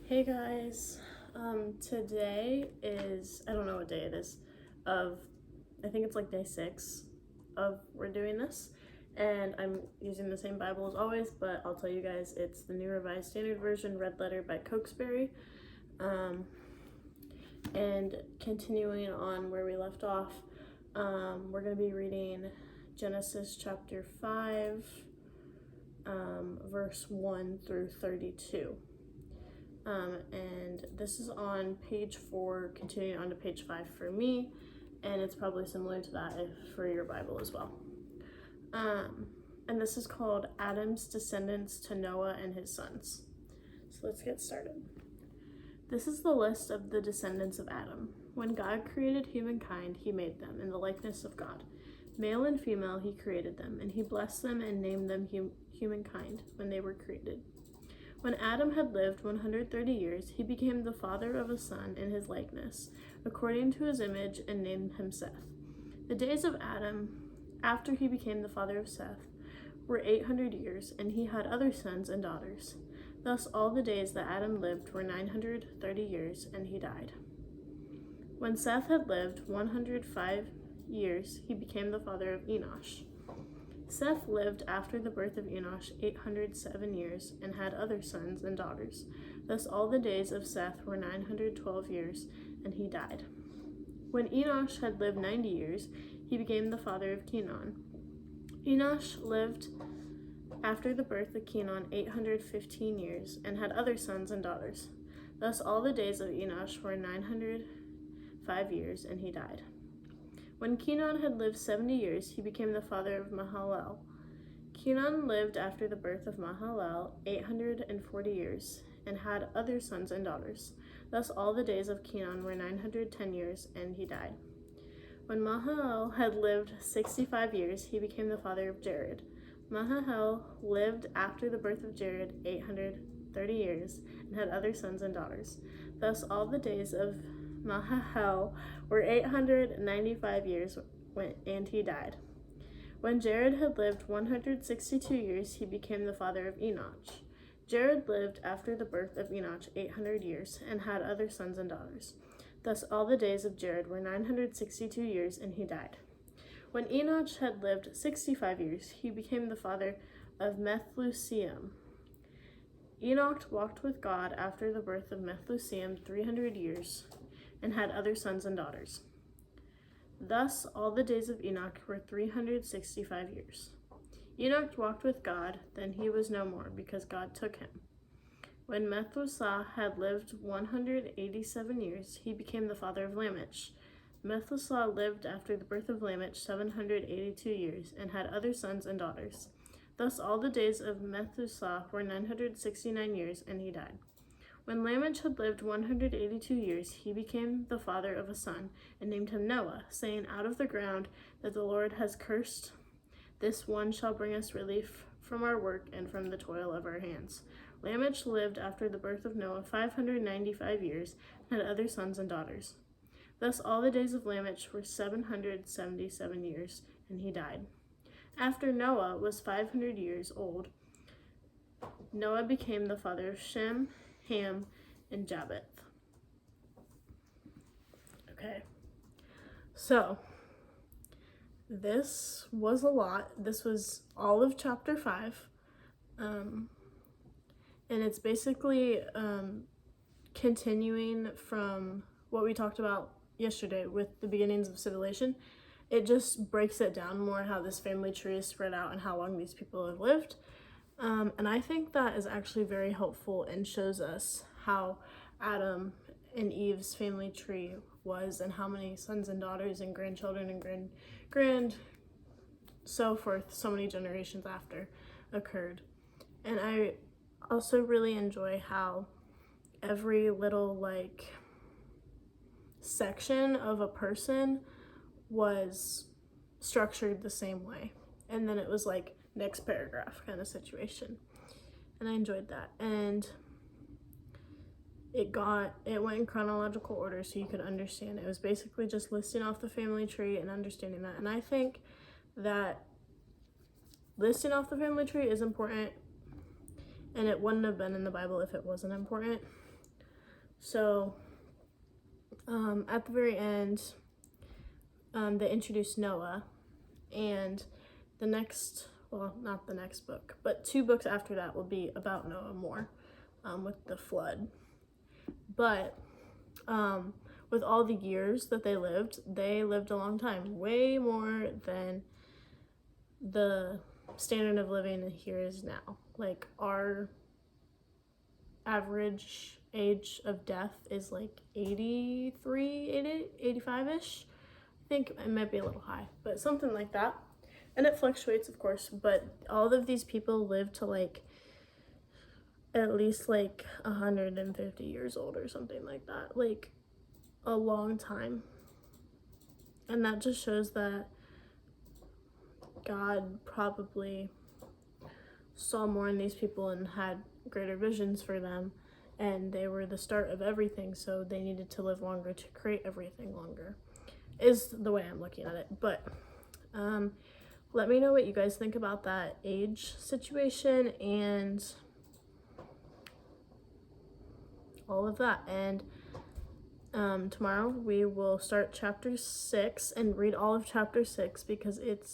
Hey guys, today is, I don't know what day it is, I think it's like day 6 of we're doing this, and I'm using the same Bible as always, but I'll tell you guys it's the New Revised Standard Version, Red Letter by Cokesbury, and continuing on where we left off, we're going to be reading Genesis chapter 5, verse 1 through 32. And this is on page 4, continuing on to page 5 for me, and it's probably similar to that for your Bible as well. And this is called Adam's Descendants to Noah and his sons. So let's get started. This is the list of the descendants of Adam. When God created humankind, he made them in the likeness of God. Male and female, he created them, and he blessed them and named them humankind when they were created. When Adam had lived 130 years, he became the father of a son in his likeness, according to his image, and named him Seth. The days of Adam, after he became the father of Seth, were 800 years, and he had other sons and daughters. Thus all the days that Adam lived were 930 years, and he died. When Seth had lived 105 years, he became the father of Enosh. Seth lived after the birth of Enosh 807 years and had other sons and daughters. Thus all the days of Seth were 912 years, and he died. When Enosh had lived 90 years, he became the father of Kenan. Enosh lived after the birth of Kenan 815 years and had other sons and daughters. Thus all the days of Enosh were 905 years, and he died. When Kenan had lived 70 years, he became the father of Mahalalel. Kenan lived after the birth of Mahalalel 840 years, and had other sons and daughters. Thus all the days of Kenan were 910 years, and he died. When Mahalalel had lived 65 years, he became the father of Jared. Mahalalel lived after the birth of Jared 830 years, and had other sons and daughters. Thus all the days of Mahalalel were 895 years, and he died. When Jared had lived 162 years, he became the father of Enoch. Jared lived after the birth of Enoch 800 years, and had other sons and daughters. Thus all the days of Jared were 962 years, and he died. When Enoch had lived 65 years, he became the father of Methuselah. Enoch walked with God after the birth of Methuselah 300 years, and had other sons and daughters. Thus all the days of Enoch were 365 years. Enoch walked with God, then he was no more, because God took him. When Methuselah had lived 187 years, he became the father of Lamech. Methuselah lived after the birth of Lamech 782 years, and had other sons and daughters. Thus all the days of Methuselah were 969 years, and he died. When Lamech had lived 182 years, he became the father of a son, and named him Noah, saying, Out of the ground that the Lord has cursed, this one shall bring us relief from our work and from the toil of our hands. Lamech lived after the birth of Noah 595 years, and had other sons and daughters. Thus all the days of Lamech were 777 years, and he died. After Noah was 500 years old, Noah became the father of Shem, Ham, and Japheth. Okay, so this was a lot. This was all of chapter 5, and it's basically continuing from what we talked about yesterday with the beginnings of civilization. It just breaks it down more how this family tree is spread out and how long these people have lived. And I think that is actually very helpful and shows us how Adam and Eve's family tree was, and how many sons and daughters and grandchildren and grand so forth, so many generations after occurred. And I also really enjoy how every little section of a person was structured the same way, and then it was like next paragraph kind of situation, and I enjoyed that. And it went in chronological order so you could understand. It was basically just listing off the family tree and understanding that, and I think that listing off the family tree is important, and it wouldn't have been in the Bible if it wasn't important. So at the very end, they introduce Noah, and the next, well, not the next book, but 2 books after that will be about Noah more, with the flood. But with all the years that they lived a long time, way more than the standard of living here is now. Like, our average age of death is like 83, 85-ish. I think it might be a little high, but something like that. And it fluctuates, of course, but all of these people live to like at least like 150 years old or something like that. Like, a long time. And that just shows that God probably saw more in these people and had greater visions for them, and they were the start of everything, so they needed to live longer to create everything longer, is the way I'm looking at it. But let me know what you guys think about that age situation and all of that. And tomorrow we will start chapter 6 and read all of chapter 6 because it's